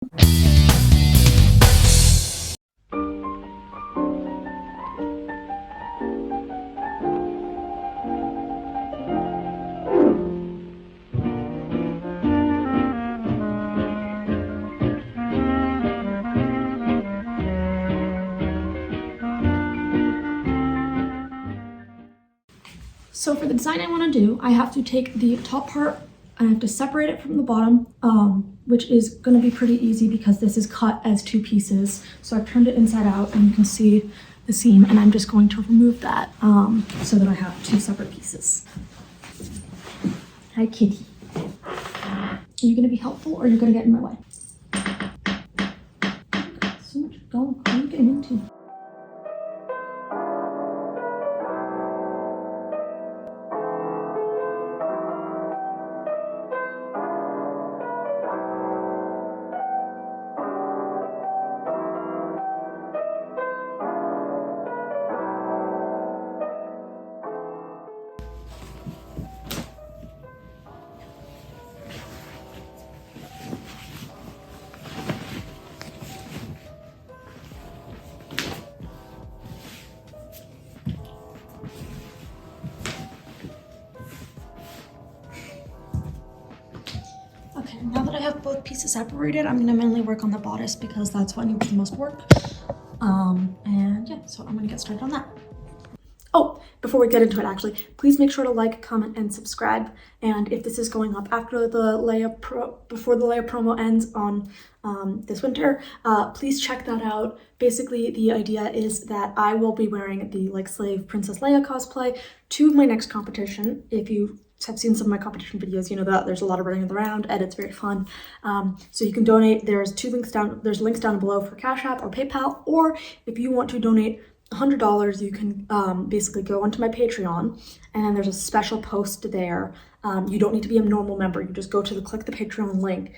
So for the design I want to do, I have to take the top part and I have to separate it from the bottom, which is going to be pretty easy because this is cut as 2 pieces. So I've turned it inside out and you can see the seam, and I'm just going to remove that so that I have 2 separate pieces. Hi, kitty. Are you going to be helpful or are you going to get in my way? So much gunk. What are you getting into? Okay, now that I have both pieces separated, I'm gonna mainly work on the bodice because that's what needs the most work. And yeah, so I'm gonna get started on that. Oh, before we get into it actually, please make sure to like, comment, and subscribe. And if this is going up after the before the Leia promo ends on this winter, please check that out. Basically, the idea is that I will be wearing the slave Princess Leia cosplay to my next competition. If you have seen some of my competition videos, you know that there's a lot of running around and it's very fun. So you can donate. There's links down below for Cash App or PayPal, or if you want to donate $100, you can basically go onto my Patreon, and there's a special post there. You don't need to be a normal member. You just go to click the Patreon link,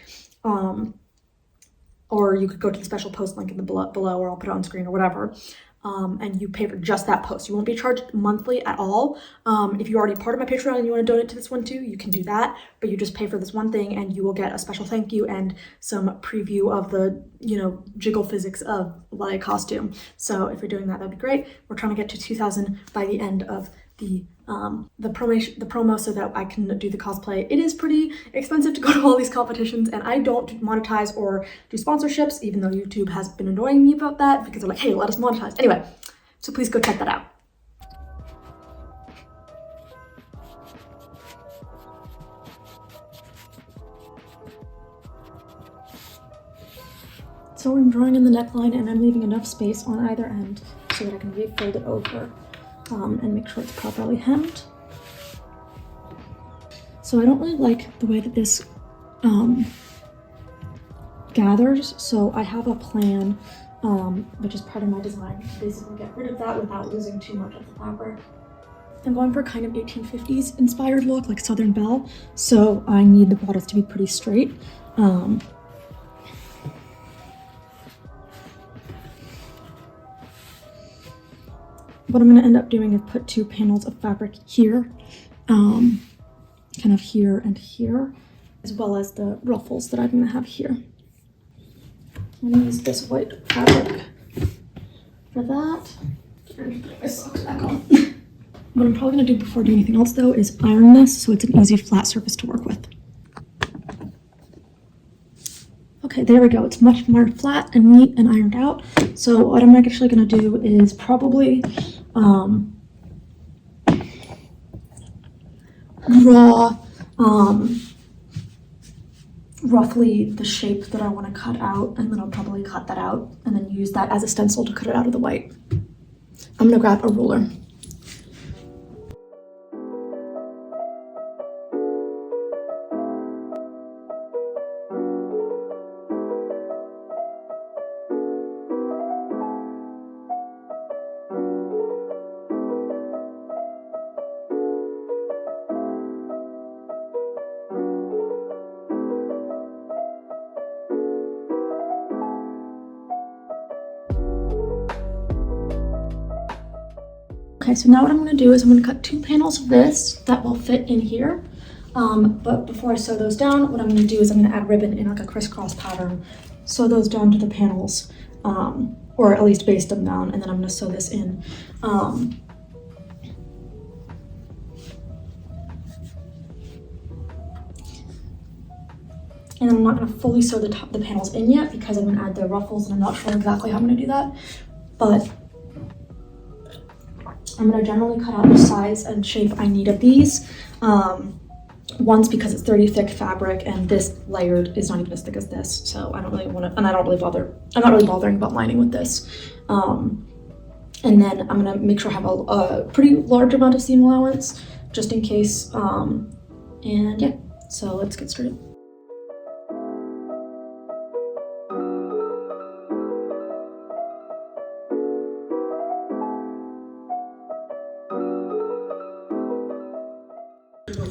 or you could go to the special post link in the below, or I'll put it on screen or whatever. And you pay for just that post. You won't be charged monthly at all. If you're already part of my Patreon and you want to donate to this one too, you can do that, but you just pay for this one thing and you will get a special thank you and some preview of the, jiggle physics of Leia costume. So if you're doing that, that'd be great. We're trying to get to 2,000 by the end of the promo so that I can do the cosplay. It is pretty expensive to go to all these competitions, and I don't monetize or do sponsorships, even though YouTube has been annoying me about that because they're like, hey, let us monetize. Anyway, so please go check that out. So I'm drawing in the neckline and I'm leaving enough space on either end so that I can refold it over and make sure it's properly hemmed. So I don't really like the way that this gathers, so I have a plan, which is part of my design, to basically get rid of that without losing too much of the fabric. I'm going for a kind of 1850s inspired look, like Southern Belle, so I need the bodice to be pretty straight. What I'm going to end up doing is put 2 panels of fabric here, kind of here and here, as well as the ruffles that I'm going to have here. I'm going to use this white fabric for that. And put my socks back on. What I'm probably going to do before doing anything else though is iron this so it's an easy flat surface to work with. Okay, there we go. It's much more flat and neat and ironed out. So what I'm actually going to do is probably draw roughly the shape that I want to cut out, and then I'll probably cut that out and then use that as a stencil to cut it out of the white. I'm going to grab a ruler. Okay, so now what I'm going to do is I'm going to cut 2 panels of this that will fit in here. But before I sew those down, what I'm going to do is I'm going to add ribbon in like a crisscross pattern sew those down to the panels, or at least baste them down, and then I'm going to sew this in. And I'm not going to fully sew the panels in yet because I'm going to add the ruffles, and I'm not sure exactly how I'm going to do that. But I'm going to generally cut out the size and shape I need of these. Once, because it's 30 thick fabric, and this layered is not even as thick as this, so I don't really want to, and I'm not really bothering about lining with this. And then I'm going to make sure I have a pretty large amount of seam allowance, just in case. And yeah, so let's get started.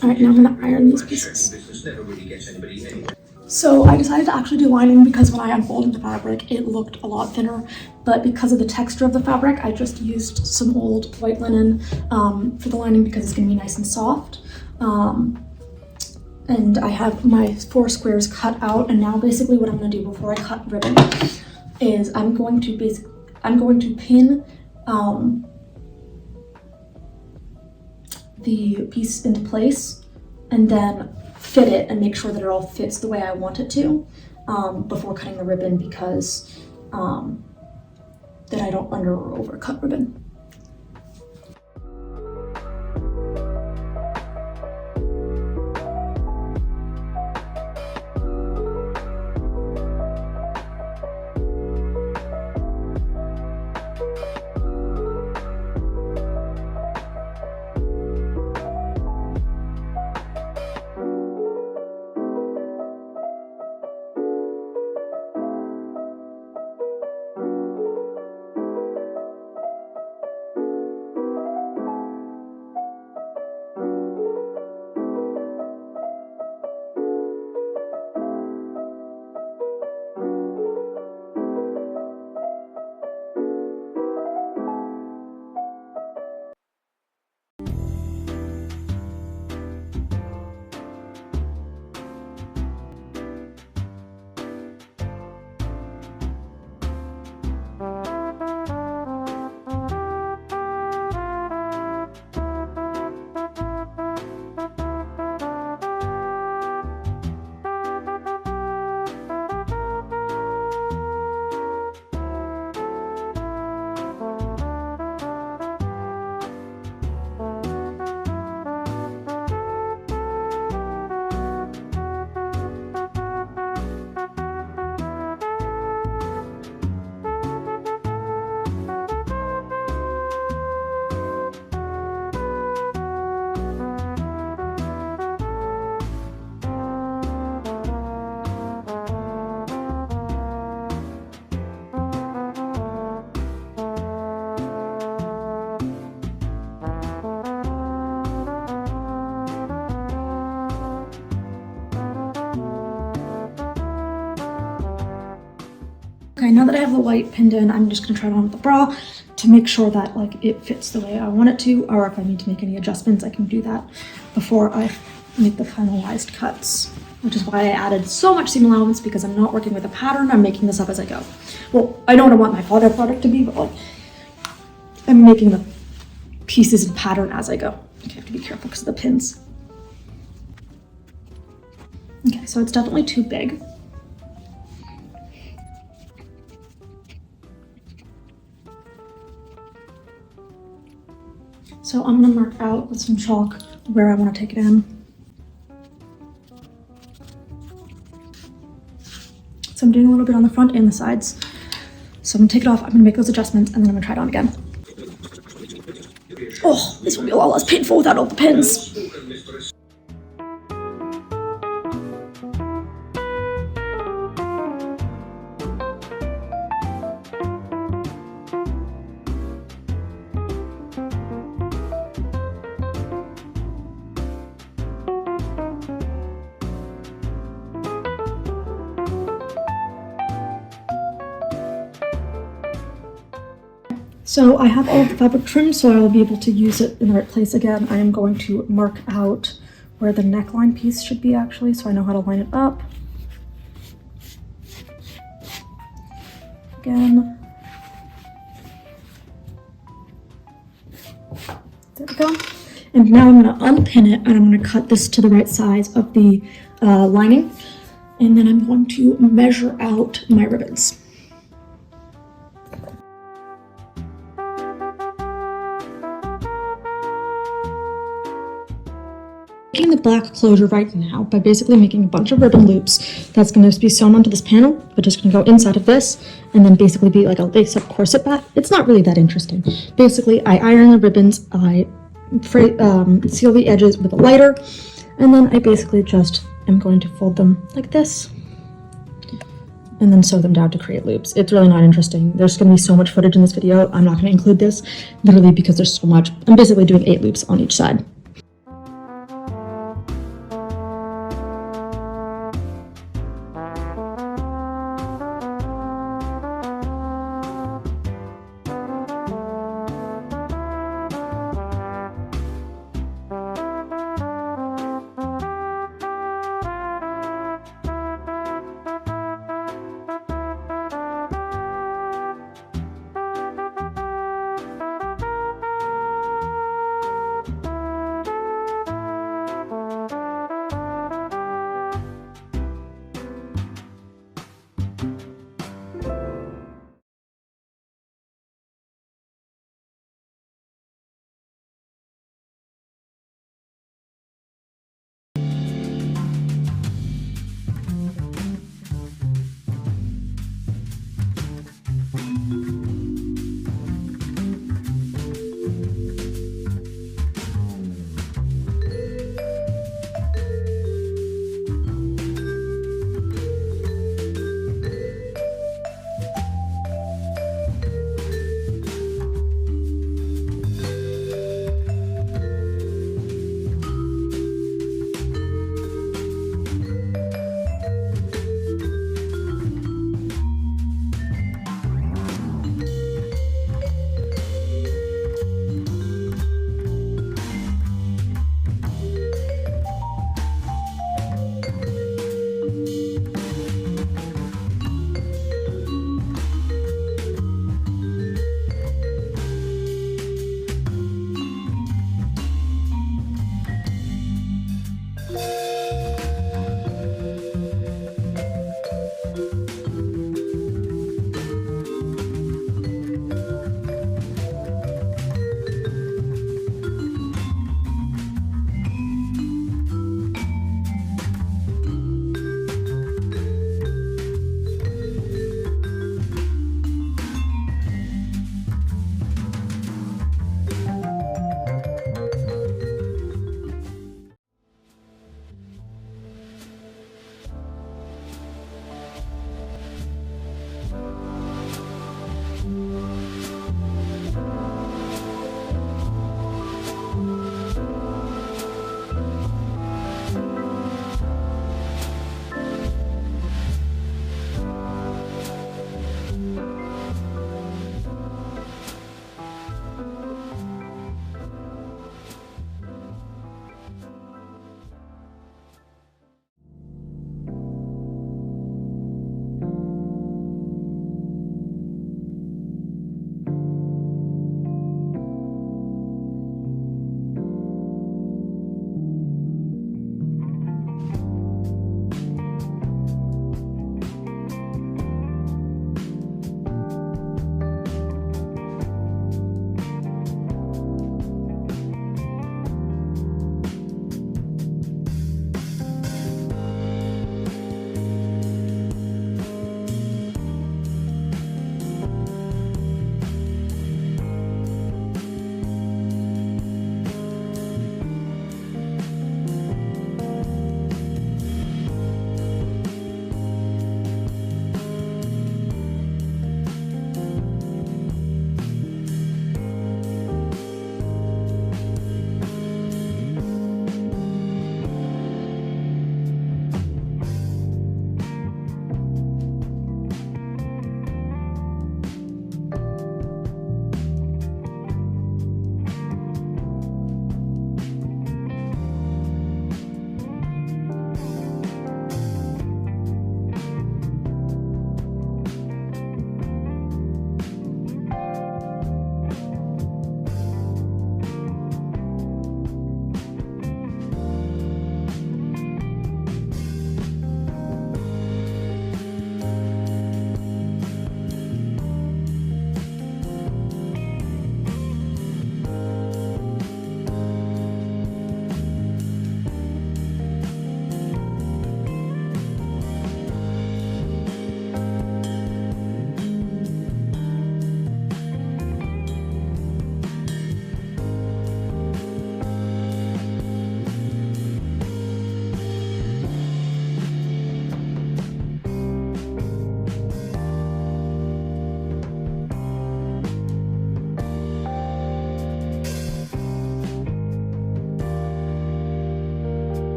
Alright, now I'm going to iron these pieces. So I decided to actually do lining because when I unfolded the fabric, it looked a lot thinner, but because of the texture of the fabric, I just used some old white linen for the lining because it's going to be nice and soft. And I have my 4 squares cut out, and now basically what I'm going to do before I cut ribbon is I'm going to pin the piece into place and then fit it and make sure that it all fits the way I want it to before cutting the ribbon, because that I don't under or over cut ribbon. Okay, now that I have the white pinned in, I'm just gonna try it on with the bra to make sure that like it fits the way I want it to, or if I need to make any adjustments, I can do that before I make the finalized cuts, which is why I added so much seam allowance, because I'm not working with a pattern, I'm making this up as I go. Well, I know what I want my final product to be, but like, I'm making the pieces and pattern as I go. Okay, I have to be careful because of the pins. Okay, so it's definitely too big. So I'm gonna mark out with some chalk where I want to take it in. So I'm doing a little bit on the front and the sides. So I'm gonna take it off, I'm gonna make those adjustments, and then I'm gonna try it on again. Oh, this will be a lot less painful without all the pins. So I have all of the fabric trimmed, so I will be able to use it in the right place again. I am going to mark out where the neckline piece should be actually, so I know how to line it up. again. There we go. And now I'm going to unpin it and I'm going to cut this to the right size of the lining. And then I'm going to measure out my ribbons. Making the black closure right now by basically making a bunch of ribbon loops that's going to be sewn onto this panel, but just going to go inside of this and then basically be like a lace-up corset back. It's not really that interesting. Basically, I iron the ribbons, I seal the edges with a lighter, and then I basically just am going to fold them like this and then sew them down to create loops. It's really not interesting. There's going to be so much footage in this video. I'm not going to include this literally because there's so much. I'm basically doing 8 loops on each side.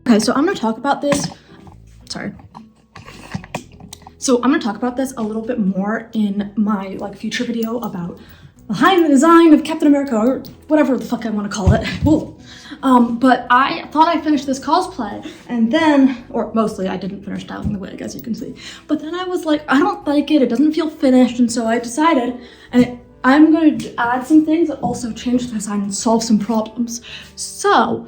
Okay, so I'm gonna talk about this. Sorry. So I'm gonna talk about this a little bit more in my like future video about behind the design of Captain America or whatever the fuck I want to call it. Whoa. But I thought I finished this cosplay and then, or mostly I didn't finish styling the wig as you can see, but then I was like, I don't like it, it doesn't feel finished, and so I decided, I'm going to add some things that also change the design and solve some problems. So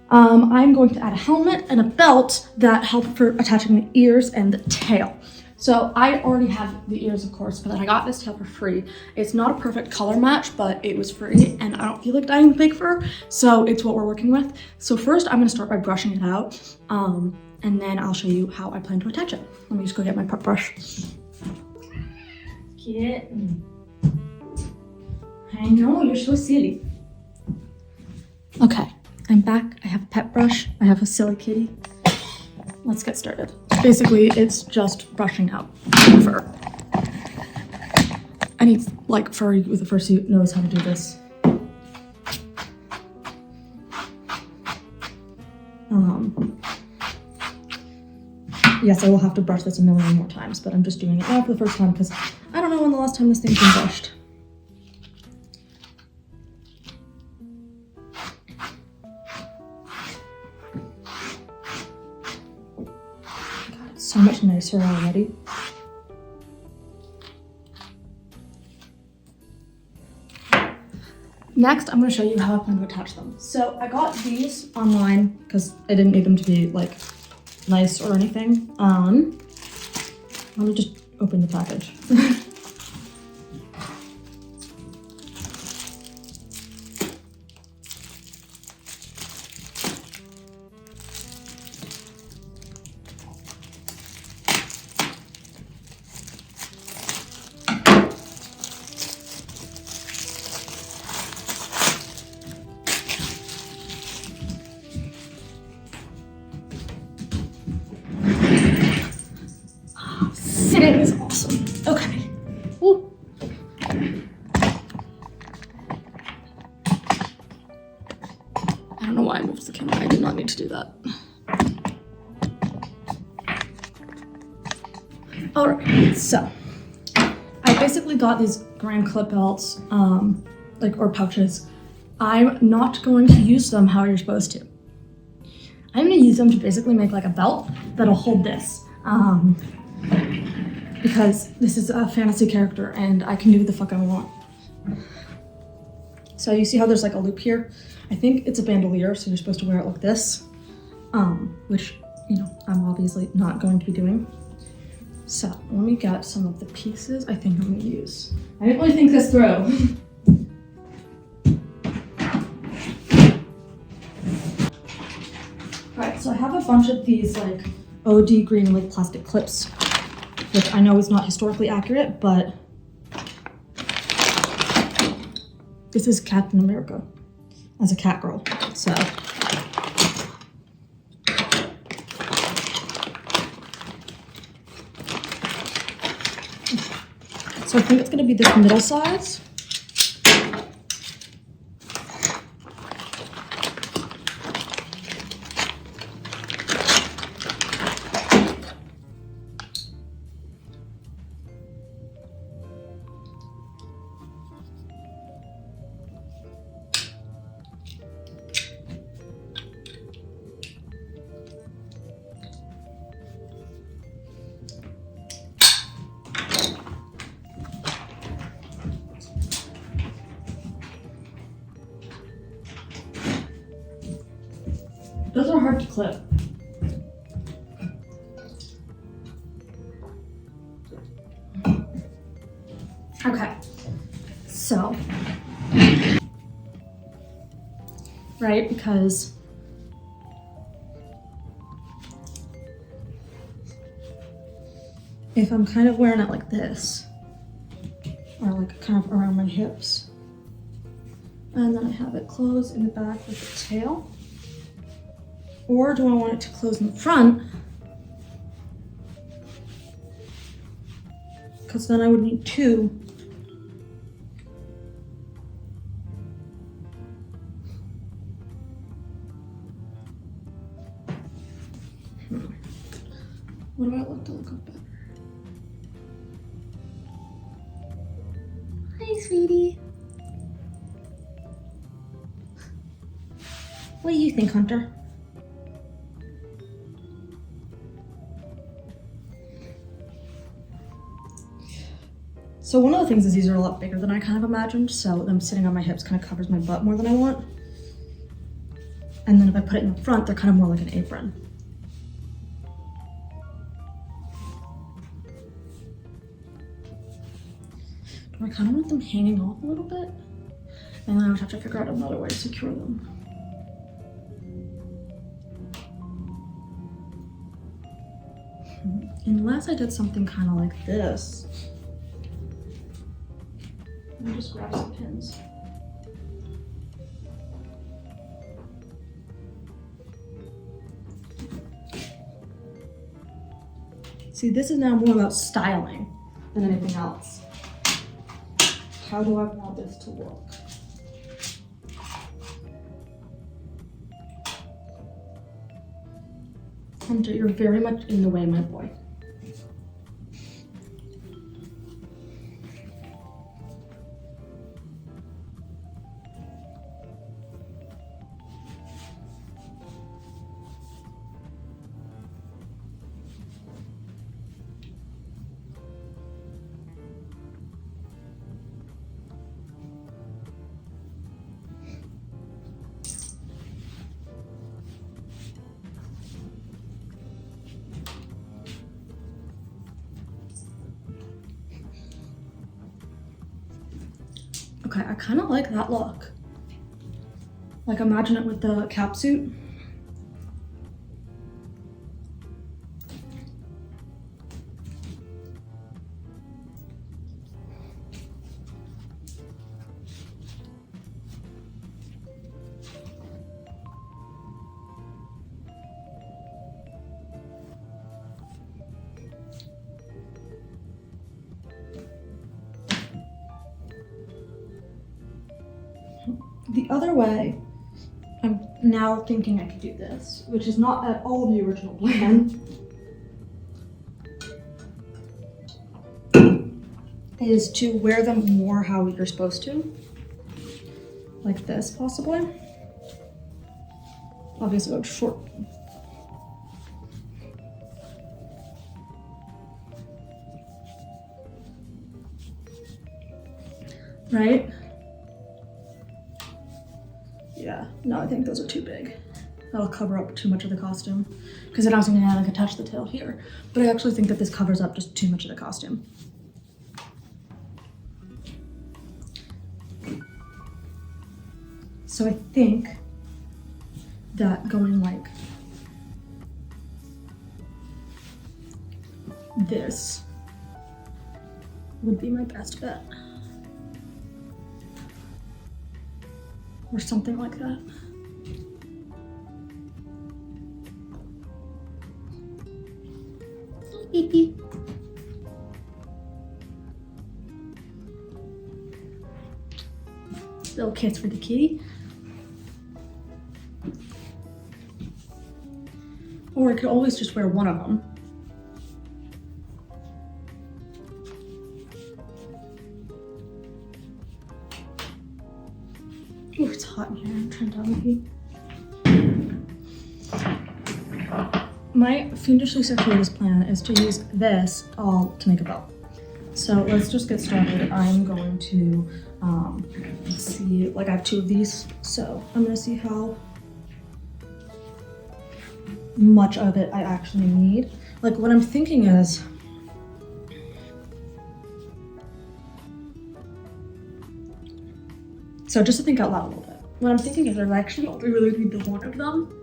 I'm going to add a helmet and a belt that help for attaching the ears and the tail. So I already have the ears, of course, but I got this tail for free. It's not a perfect color match, but it was free, and I don't feel like dyeing the fake fur, so it's what we're working with. So first, I'm gonna start by brushing it out, and then I'll show you how I plan to attach it. Let me just go get my prep brush. Kitten. I know, you're so silly. Okay, I'm back. I have a pet brush. I have a silly kitty. Let's get started. Basically, it's just brushing out fur. Any like furry with a fursuit knows how to do this. Yes, I will have to brush this a million more times, but I'm just doing it now for the first time because I don't know when the last time this thing's been brushed. So much nicer already. Next, I'm going to show you how I plan to attach them. So I got these online because I didn't need them to be like nice or anything. Let me just open the package. Sitting is awesome. Okay. Ooh. I don't know why I moved the camera. I did not need to do that. Alright, so I basically got these grand clip belts, or pouches. I'm not going to use them how you're supposed to. I'm going to use them to basically make like a belt that'll hold this. Because this is a fantasy character and I can do what the fuck I want. So you see how there's like a loop here? I think it's a bandolier, so you're supposed to wear it like this. Which, you know, I'm obviously not going to be doing. So let me get some of the pieces I think I'm gonna use. I didn't really think this through. Alright, so I have a bunch of these like OD green like plastic clips, which I know is not historically accurate, but this is Captain America as a cat girl, so. So I think it's gonna be this middle size. Those are hard to clip. Okay, so, right, because if I'm kind of wearing it like this, or like kind of around my hips, and then I have it closed in the back with the tail, or do I want it to close in the front? Because then I would need two. What do I look to look up better? Hi, sweetie. What do you think, Hunter? So one of the things is these are a lot bigger than I kind of imagined, so them sitting on my hips kind of covers my butt more than I want. And then if I put it in the front, they're kind of more like an apron. Do I kind of want them hanging off a little bit? And then I would have to figure out another way to secure them. Unless I did something kind of like this. Let me just grab some pins. See, this is now more about styling than anything else. How do I want this to look? Hunter, you're very much in the way, my boy. Okay, I kind of like that look. Like, imagine it with the cap suit. The other way, I'm now thinking I could do this, which is not at all the original plan, is to wear them more how you're supposed to. Like this, possibly. Obviously, go short. Right? Yeah, no, I think those are too big. That'll cover up too much of the costume. Because then I was gonna like attach the tail here. But I actually think that this covers up just too much of the costume. So I think that going like this would be my best bet. Or something like that. Beep beep. Little kiss for the kitty. Or I could always just wear one of them. Ooh, it's hot in here. I'm trying to overheat. My fiendishly circuitous plan is to use this all to make a bow. So let's just get started. I'm going to see, like I have 2 of these, so I'm gonna see how much of it I actually need. Like what I'm thinking is, so just to think out loud a little bit, what I'm thinking is I actually only really need the one of them.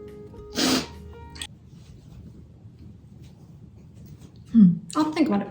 I'll think about it.